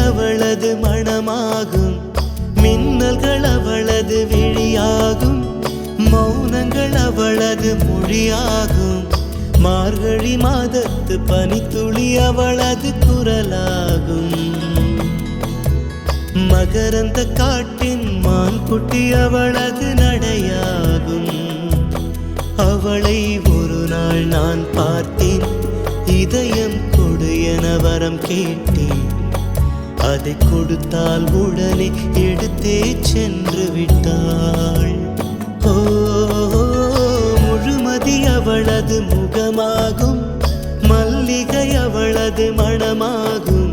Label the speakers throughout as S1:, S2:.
S1: அவளது மணமாகும், மின்னல்கள் அவளது விழியாகும், மௌனங்கள் அவளது மொழியாகும், மார்கழி மாதத்து பனித்துளி அவளது குரலாகும். மகரந்த காட்டின் மான்குட்டி அவளது நடையாகும். அவளை ஒரு நாள் நான் பார்த்தேன், இதயம் கொடு என வரம் கேட்டேன். அதை கொடுத்தால் உடனே எடுத்தே சென்று விட்டாள். ஓ, முழுமதி அவளது முகமாகும், மல்லிகை அவளது மணமாகும்,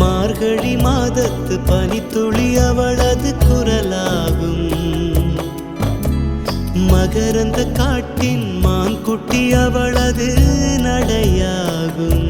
S1: மார்கழி மாதத்து பனித்துளி அவளது குரலாகும். மகரந்த காட்டின் மான்குட்டி அவளது நடையாகும்.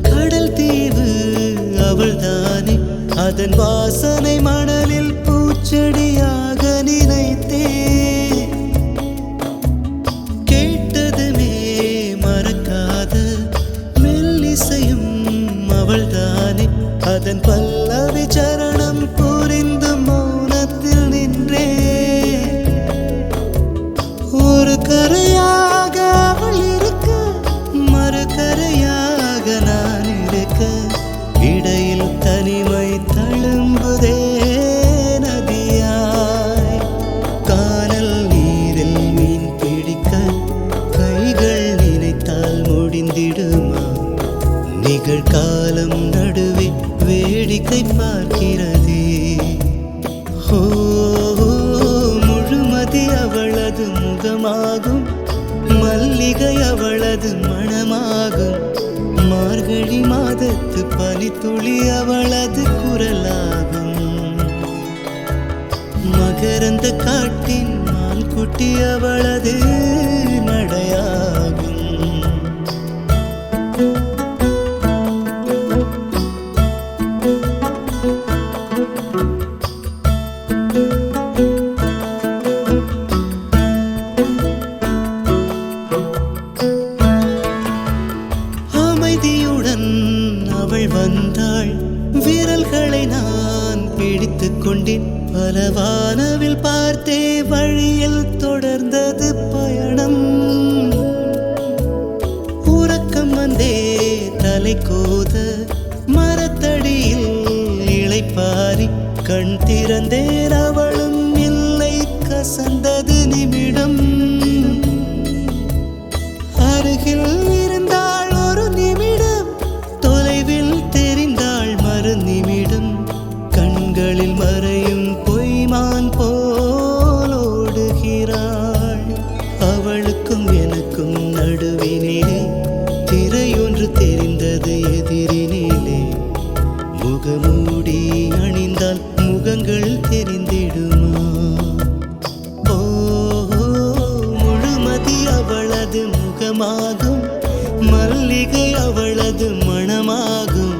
S1: கடல் தீவு அவள்தானே, அதன் வாசனை மணலில் பூச்செடியாக நினைத்தே. கேட்டதுமே மறக்காத மெல்லிசையும் அவள்தானே, அதன் பல்லவி சரணம் புரிந்து மௌனத்தில் நின்றே. ஒரு கரையாக அவள் இருக்க, மறுகரையாக நான் இருக்க, இடையில் தனிமை தழும்புதே நதியாய். கானல் நீரில் மீன் பிடிக்க கைகள் நினைத்தால் முடிந்திடுமா? நிகழ்காலம் நடுவே வேடிக்கை பார்க்கிறதே. ஓ, முழுமதி அவளது முகமாகும், மல்லிகை அவளது மணமாகும், மார்கழி மாதத்து பனித்துளி அவளது குரலாகும். மகரந்த காட்டின் மான்குட்டி அவளது நடையாகும். அமைதியுடன் அவள் வந்தாள், விரல்களை நான் பிடித்துக் கொண்டேன். பல வானவில் பார்த்தே வழியில் தொடர்ந்தது பயணம். உறக்கம் வந்தே தலை கோத மரத்தடியில் இளைப்பாரி கண் திறந்தேன், அவளும் இல்லை. கசந்தது நிமிடம். அருகில் இருந்தாள் ஒரு நிமிடம், தொலைவில் தெரிந்தாள் மறு நிமிடம். கண்களில் மறையும் பொய்மான் போல் ஓடுகிறாள். அவளுக்கும் எனக்கும் நடுவினிலே திரையொன்று தெரிந்தது எதிரினிலே. முகமூடி அணிந்தால் முகங்கள் தெரிந்திடுமா? ஓ, முழுமதி அவளது முகமாகும், மல்லிகை அவளது மணமாகும்,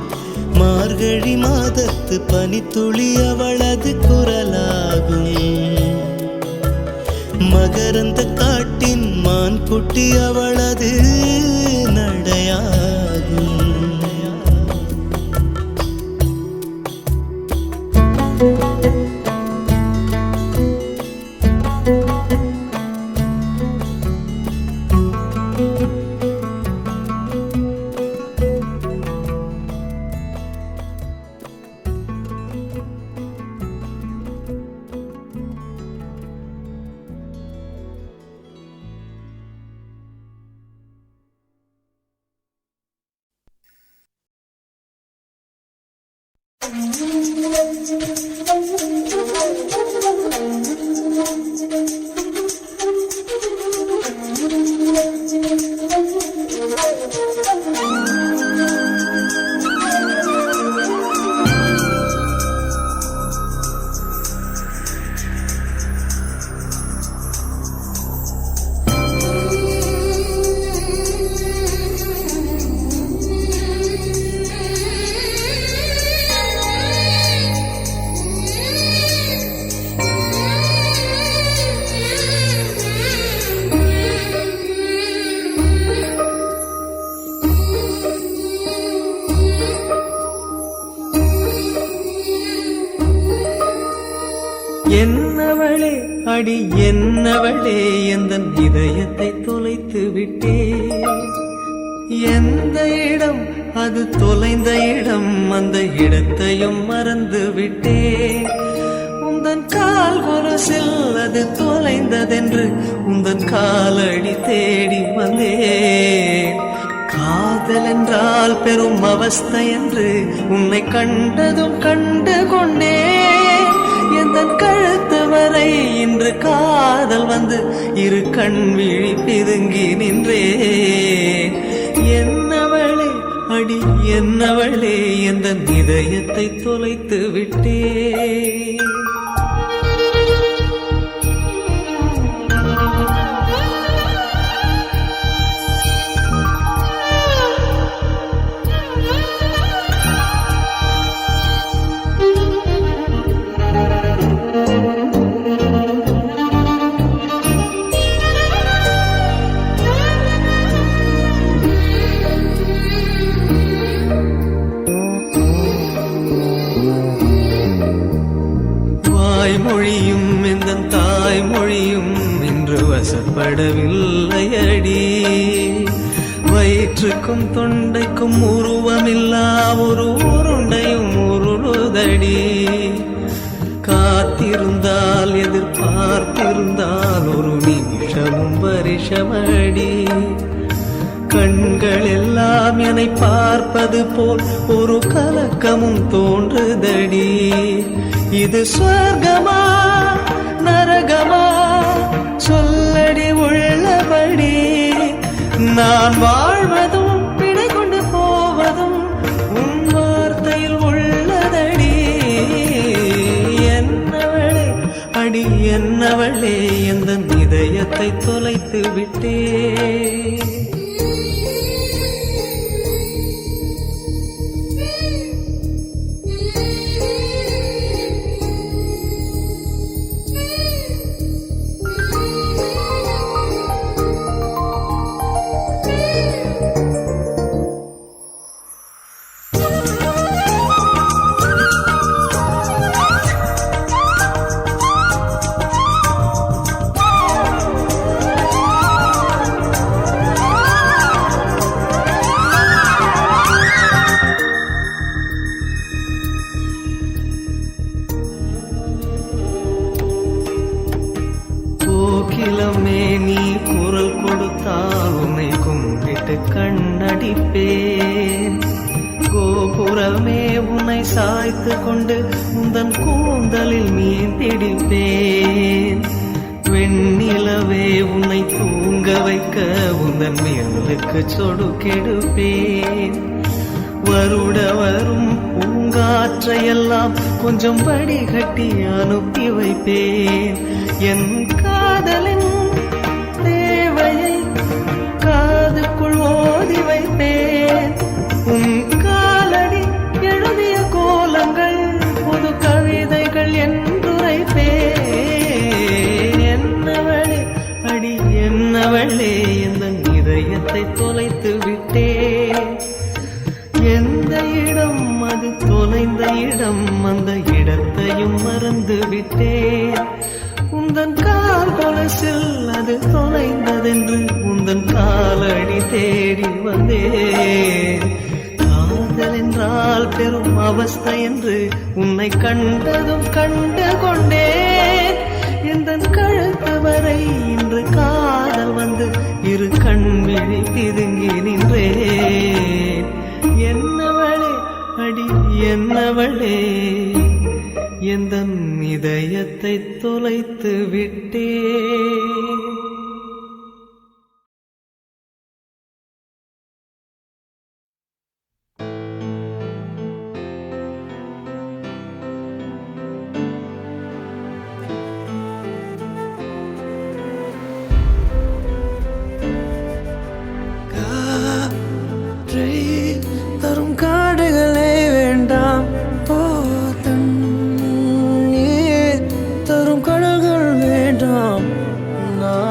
S1: மார்கழி மாதத்து பனித்துளி அவளது குரலாகும். மகரந்த காட்டின் மான்குட்டி அவளது நடையாகும். என்னவளே அடி என்னவளே எந்தன் இதயத்தை தொலைத்து விட்டே. எந்த இடம் அது தொலைந்த இடம், அந்த இடத்தையும் மறந்து விட்டே. உந்தன் கால் கொலுசில் அது தொலைந்ததென்று உந்தன் காலடி தேடி வந்தேன். காதல் என்றால் பெரும் அவஸ்தை என்று உன்னை கண்டதும் கண்டு கொண்டேன். எந்தன் கழுத்து வரை இன்று காதல் வந்து இரு கண் விழி பிதுங்கி நின்றேன். என்னவளே அடி என்னவளே எந்தன் இதயத்தை தொலைத்து விட்டேன். மொழியும் இந்த தாய்மொழியும் இன்று வசப்படவில்லையடி. வயிற்றுக்கும் தொண்டைக்கும் உருவமில்லா ஒரு உருண்டையும் உருளுதடி. காத்திருந்தால் எதிர்பார்த்திருந்தால் ஒரு நிமிஷமும் வருஷமடி. கண்கள் எல்லாம் என்னை பார்ப்பது போல் ஒரு கலக்கமும் தோன்றுதடி. இது சொர்க்கமா நரகமா சொல்லடி உள்ளபடி. நான் வாழ்வதும் பிழை கொண்டு போவதும் உன் வார்த்தையில் உள்ளதடி. என்னவளே அடி என்னவளே எந்தன் இதயத்தை தொலைத்து விட்டே. கோகிலமே நீ குரல் கொடுத்தால் உன்னை கும்பிட்டு கண்ணடிப்பேன். கோபுரமே உன்னை சாய்த்து கொண்டு உந்தன் கூந்தலில் மீன் பிடிப்பேன். வெண்ணிலவே உன்னை தூங்க வைக்க உந்தன் விரலுக்கு சொடுக்கெடுப்பேன். வருட வரும் பூங்காற்றையெல்லாம் கொஞ்சம் வடிகட்டி அனுப்பி வைப்பேன். என் காதலின் தேவையை காதுக்குள் ஓதி வைப்பேன். உன் காலடி எழுதிய கோலங்கள் புது கவிதைகள் என்றுரைப்பேன். என்னவளே அடி என்னவளே எந்தன் இதயத்தை தொலைத்து விட்டேன். எந்த இடம் அது தொலைந்த இடம், அந்த இடத்தையும் மறந்து விட்டேன். உந்தன் கால் கொலுசில் அது தொலைந்ததென்று உந்தன் காலடி தேடி வந்தேன். காதல் என்றால் பெரும் அவஸ்தை என்று உன்னை கண்டதும் கண்டு கொண்டேன். எந்தன் கழுத்து வரை இன்று காதல் வந்து இரு கண் விழி பிதுங்கி நின்றேன். என்னவளே அடி என்னவளே எந்தன் இதயத்தை தொலைத்து விட்டே. தரும் காடுகளே வேண்டாம், தரும் கடல்கள் வேண்டாம். நான்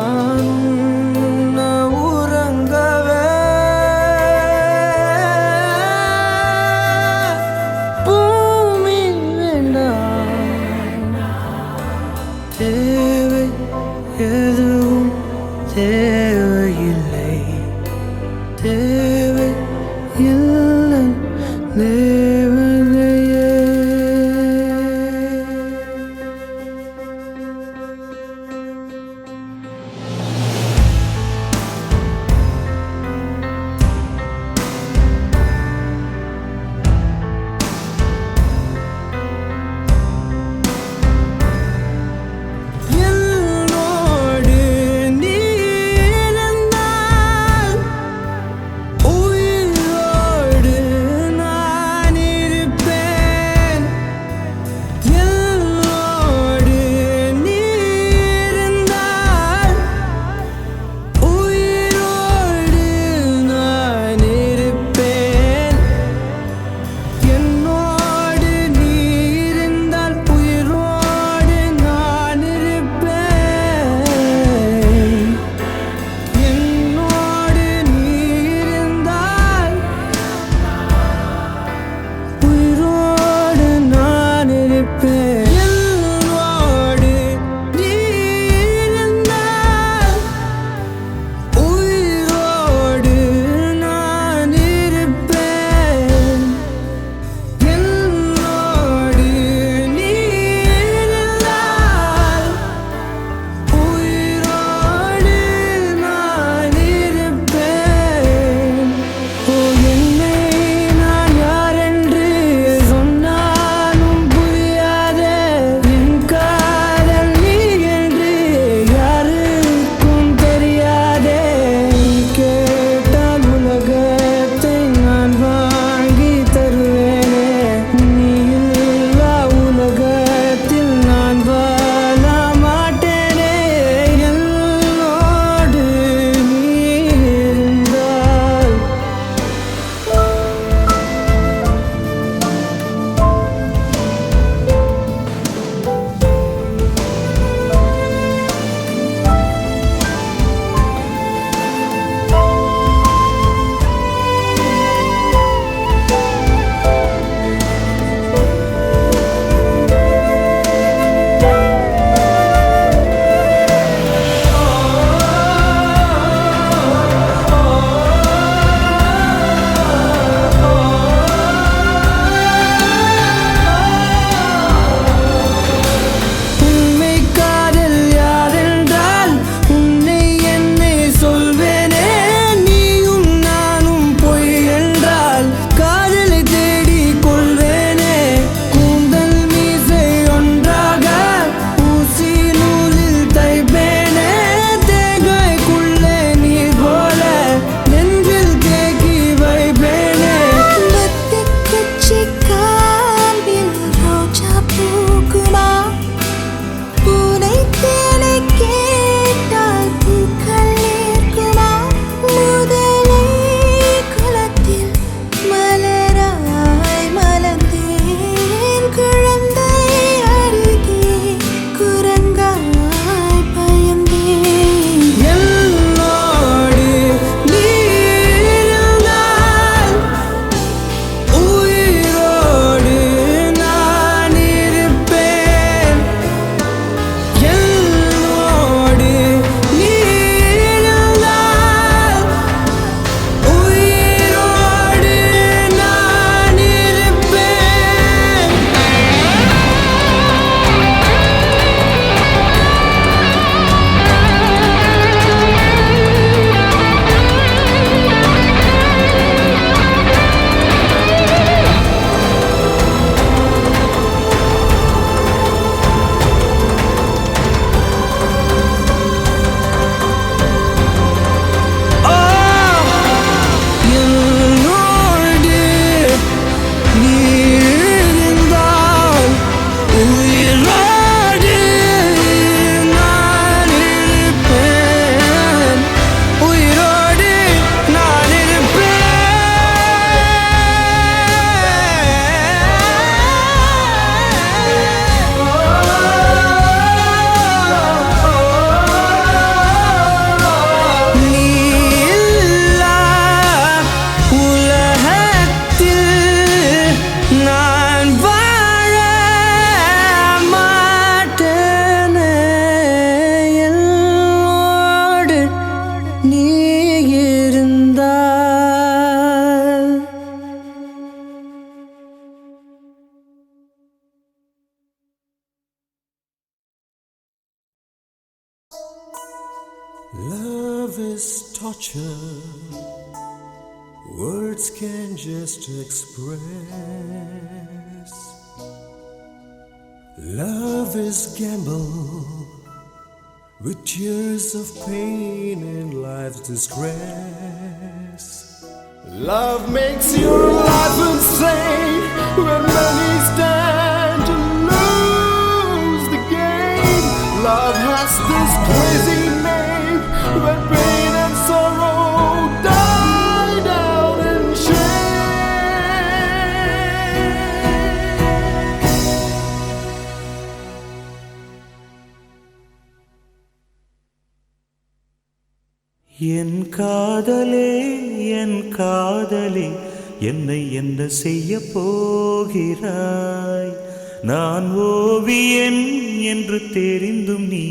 S1: Love is torture, words can just express. Love is gamble with tears of pain and life's distress. Love makes your life insane when many stand to lose the game. Love has this crazy name when pain and sorrow die down in shame. என் காதலே என் காதலே என்னை என்ன செய்ய போகிறாய்? நான் ஓவியன் என்று தெரிந்தும் நீ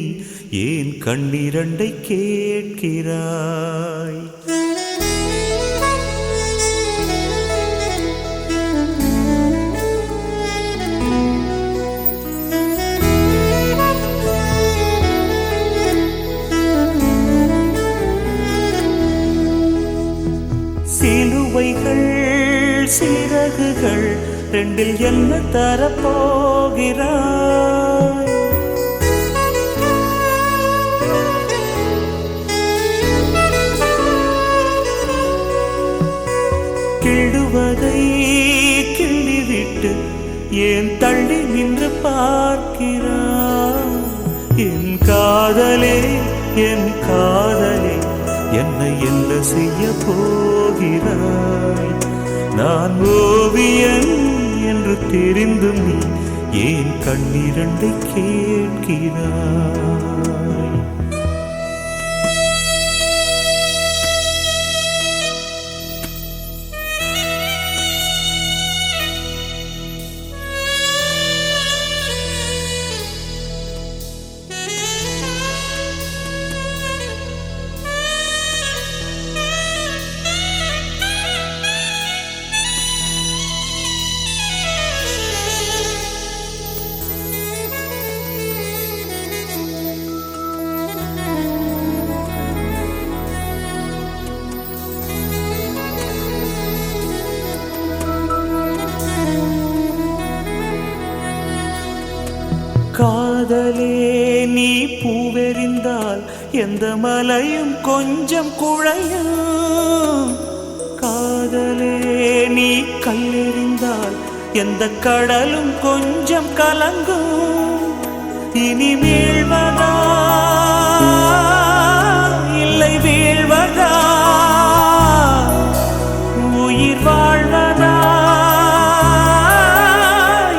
S1: ஏன் கண்ணிரண்டை கேட்கிறாய்? சிலுவைகள் சிறகுகள் ரெண்டில் என்ன தரப்போகிறாய்? கிள்ளுவதை கிள்ளிவிட்டு ஏன் தள்ளி நின்று பார்க்கிறாய்? என் காதலே என் காதலே என்னை என்ன செய்ய போகிறாய்? நான் ஓவியன் என்று தெரிந்தும் நீ ஏன் கண்ணிரண்டை கேட்கிறாய்? காதலே நீ பூவெறிந்தால் எந்த மலையும் கொஞ்சம் குழையும். காதலே நீ கல்லெறிந்தால் எந்த கடலும் கொஞ்சம் கலங்கும். இனி வீழ்வதா இல்லை வீழ்வதா, உயிர் வாழ்வதா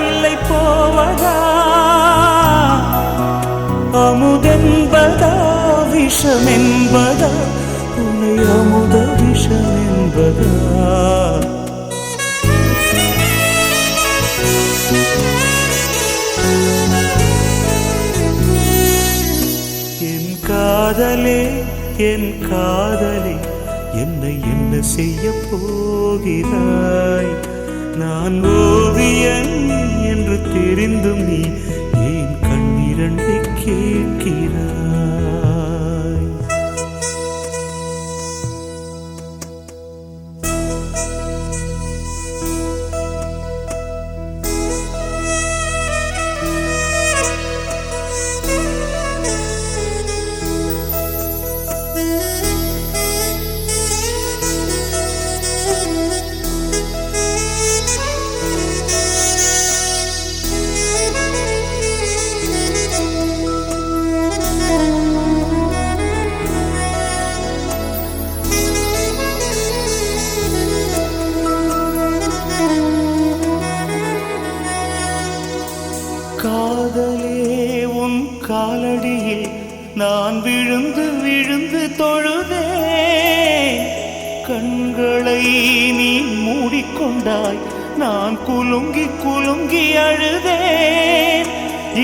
S1: இல்லை போவதா, அமுதென்பதா விஷமென்பதா, உன்னை அமுத விஷமென்பதா? என் காதலே என் காதலே என்னை என்ன செய்ய போகிறாய்? நான் ஓவியன் என்று தெரிந்தும் நீ ஏன் கண்ணிரண்டை கேட்கிறாய்? காதலே உன் காலடியில் நான் விழுந்து விழுந்து தொழுதேன். கண்களை நீ மூடிக்கொண்டாய், நான் குலுங்கி குலுங்கி அழுதேன்.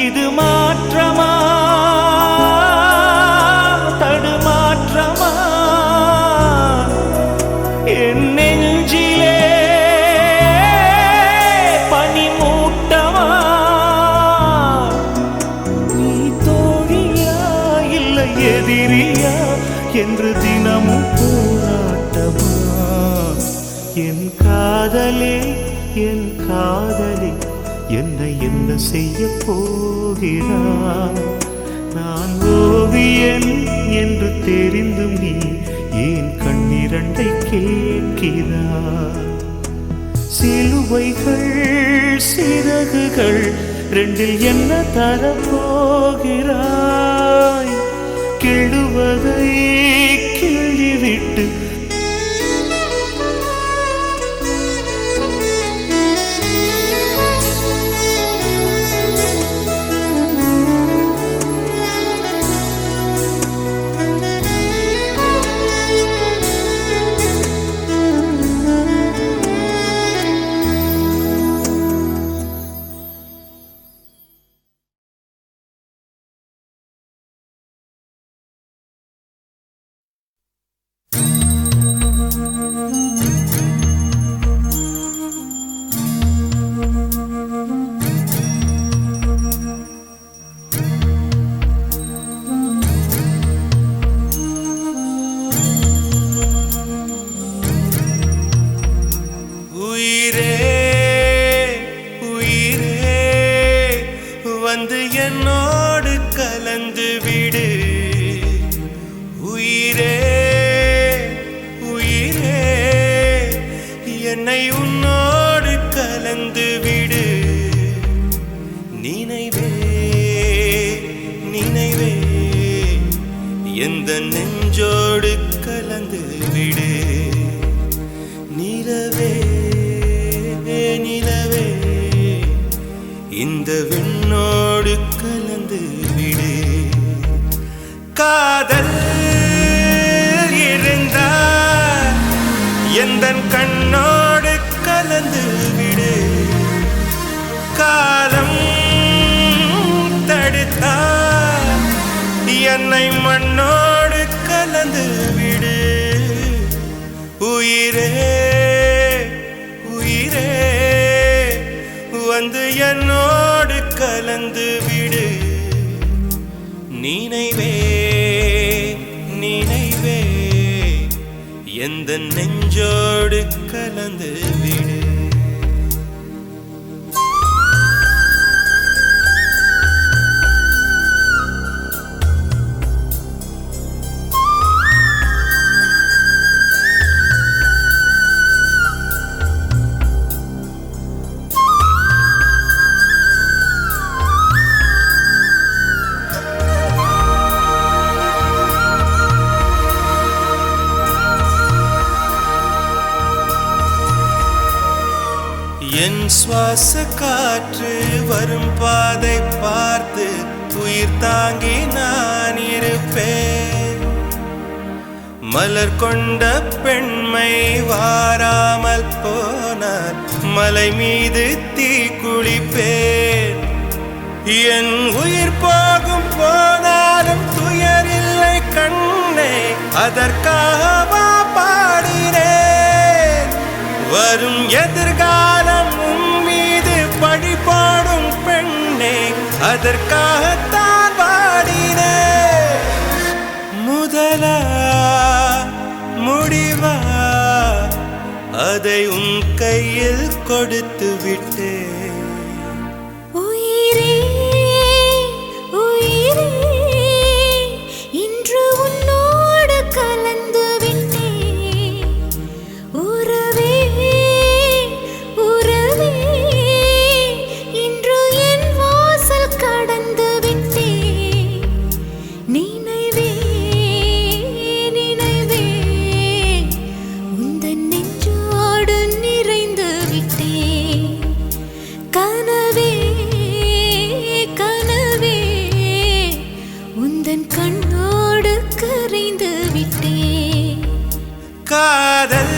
S1: இது மாற்றமா தடுமாற்றமா? என் நெஞ்சிலே பனிமூட்டமா? எதிரியா
S2: என்று தினமும் போராட்டமா? என் காதலே என் காதலே என்னை என்ன செய்ய போகிறாய்? நான் ஓவியன் என்று தெரிந்தும் நீ ஏன் கண்ணிரண்டை கேட்கிறாய்? சிலுவைகள் சிறகுகள் ரெண்டில் என்ன தரப்போகிறாய்? கிள்ளுவதை கிள்ளிவிட்டு
S1: வந்து என்னோடு கலந்து விடு. உயிரே உயிரே என்னை உன்னோடு கலந்து விடு. நினைவே நினைவே எந்த நெஞ்சோடு கலந்து விடு. நிலவே நிலவே இந்த விண்ணோடு கலந்து விடு. காதல் இருந்தால் எந்தன் கண்ணோடு கலந்து விடு. காலம் தடுத்தால் என்னை மண்ணோடு கலந்து விடு. உயிரே உயிரே வந்து என்னோடு கலந்து விடு. நினைவே நினைவே எந்த நெஞ்சோடு கலந்து விடு. என் சுவாச காற்று வரும் பாதை பார்த்து உயிர் தாங்கி நான் இருப்பேன். மலர் கொண்ட பெண்மை வாராமல் போனார் மலை மீது தீ குளிப்பேன். என் உயிர் போகும் போனாலும் துயரில்லை கண்ணே, அதற்காக பாடினேன். வரும் எதிர்காலம் உன் மீது பழி போடும் பெண்ணே, அதற்காகத்தான் பாடினேன். முதலா முடிவா அதை உன் கையில் கொடுத்து விட்டேன். காதல்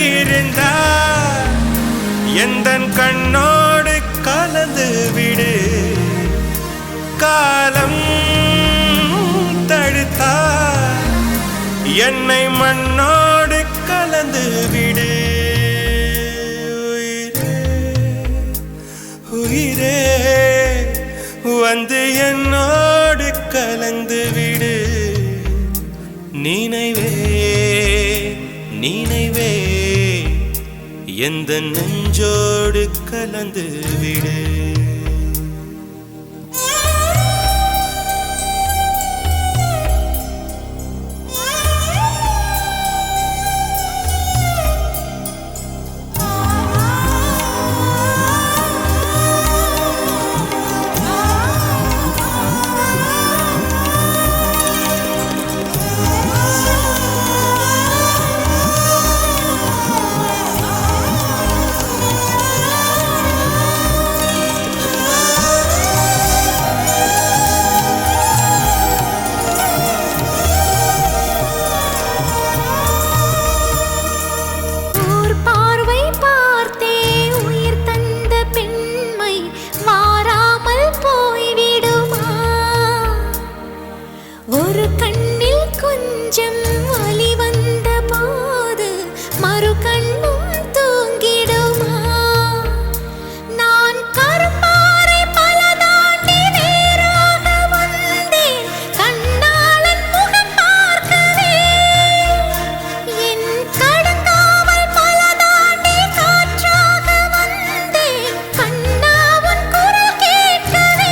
S1: இருந்தால் எந்தன் கண்ணோடு கலந்து விடு. காலம் தடுத்தால் என்னை மண்ணோடு கலந்து விடு. உயிரே வந்து என்னோடு கலந்து விடு.
S2: எந்த நெஞ்சோடு கலந்து விடு.
S3: ஒரு கண்ணில் கொஞ்சம் வலி வந்த போது மறு கண்ணும் தூங்கிடுமா? நான் கருப்பாறை பல தாண்டி நேராக வந்தேன் கண்ணாளன் முகம் பார்க்கவே. என் கடுங்காவல் பல தாண்டி காற்றாக வந்தேன் கண்ணாவன் குரல் கேட்கவே.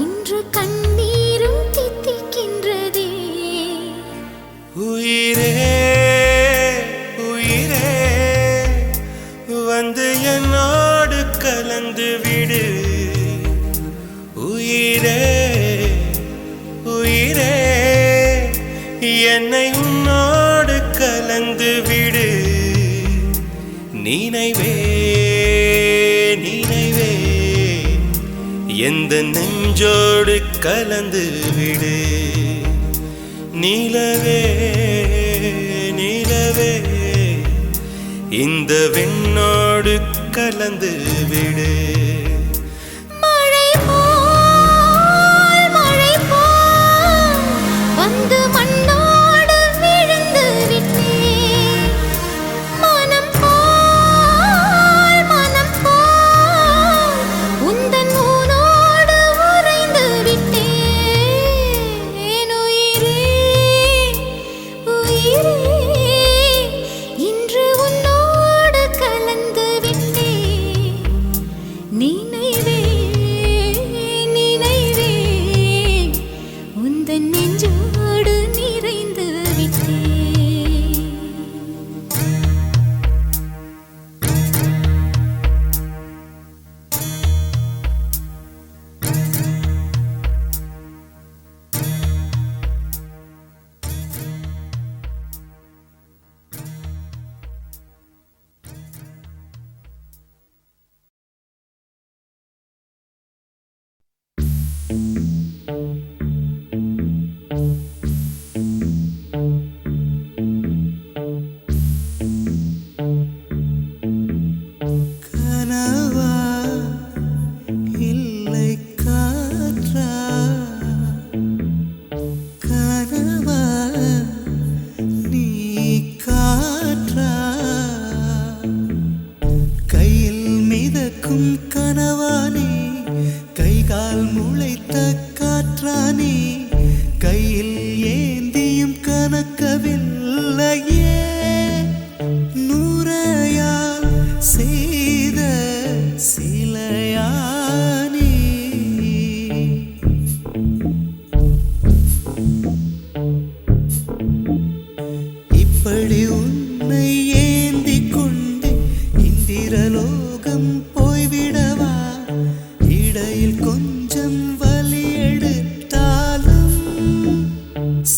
S3: இன்று கண்ணீரும் தித்திக்கின்றதே.
S2: உயிரே உயிரே வந்து என்னோடு கலந்து விடு. உயிரே உயிரே என்னை உன்னோடு கலந்து விடு. நினைவே நினைவே எந்த நெஞ்சோடு கலந்து விடு. நிலவே நிலவே இந்த விண்ணோடு கலந்து விடு.
S3: மழை போல் வந்து மண்ணோடு விழுந்து விட்டேன். மனம் போல் உந்தன் ஊனோடு உறைந்து விட்டேன். உயிரே உயிரே இன்று உன்னோடு கலந்து விட்டேன். நினைவே நினைவே உந்தன் நெஞ்சோடு நிறைந்து விட்டேன்.
S1: கனவா இல்லை காற்றா? கனவா நீ காற்றா? கையில் மிதக்கும் கனவானே, கைகால் முளைத்த காற்றானே, கையில் ஏந்தியும் கனக்கவில்லையே. நூறையால் செய்த சிலையானே, இப்படி உன்னை ஏந்தி கொண்டு இந்திரலோகம் போய்விடவா? இடையில் கொஞ்சம் வலி எடுத்தாலும்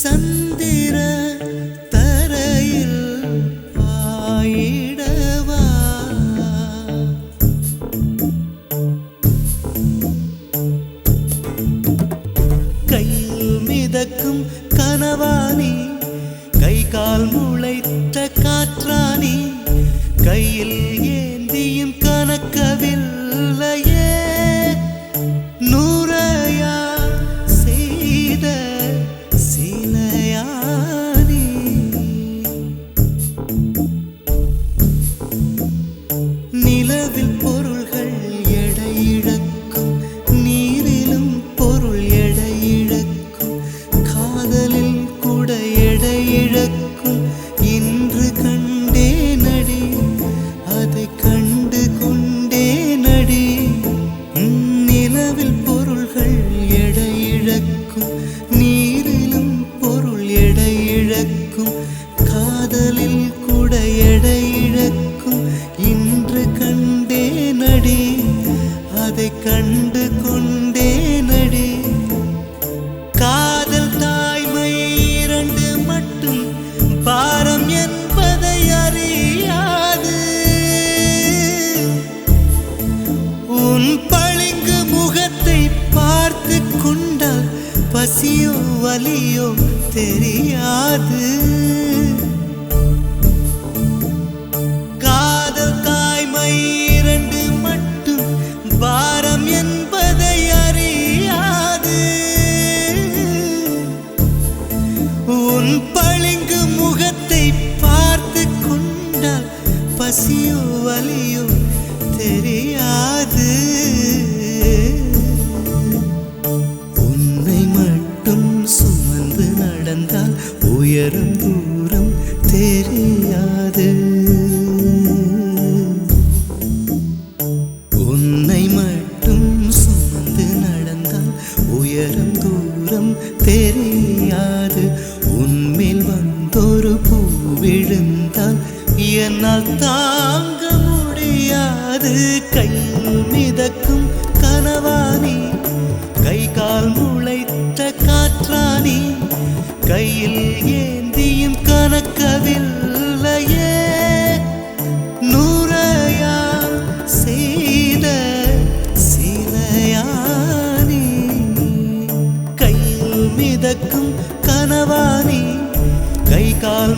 S1: சந்திர தரையில் ஆயிடவா? கையில் மிதக்கும் கனவானி, கை கால் முளைத்த காற்றானி, கையில் ஏந்தியும் கனக்கவில்லையே. நூறையா செய்த சிலையானி, நிலவில் பொருள்கள் எடையிழக்கும், நீரிலும் பொருள் எடையிழக்கும், காதலில் கூட
S4: இருக்கும் காதலில் கூட எடை இழக்கும் இன்று கண்டேனடி அதை கண்டு கொண்டேனடி காதல் தாய்மை இரண்டு மட்டும் பாரம் என்பதை அறியாது உன் பளிங்கு முகத்தை பார்த்து கொண்டால் பசியோ வலியோ தெரியாது காதல் தாய்மை இரண்டு மட்டும் பாரம் என்பதை அறியாது உன் பளிங்கு முகத்தை பார்த்து கொண்டால் பசியோ வலியோ தெரியாது உன்னை மட்டும் சுமந்து நடந்தால் உயரம் தூரம் தெரியாது உன்னை மட்டும் சுமந்து நடந்தால் உயரம் தூரம் தெரியாது உன்மேல் வந்தொரு பூ விழுந்தால் என்னால் தாங்க முடியாது கையில் மிதக்கும் கனவானி கை கால் முளைத்த காற்றானி கையில் ஏந்தியும் கணக்கவில்லையே நூறையா செய்த சிலையானி கையில் மிதக்கும் கனவானி கை கால்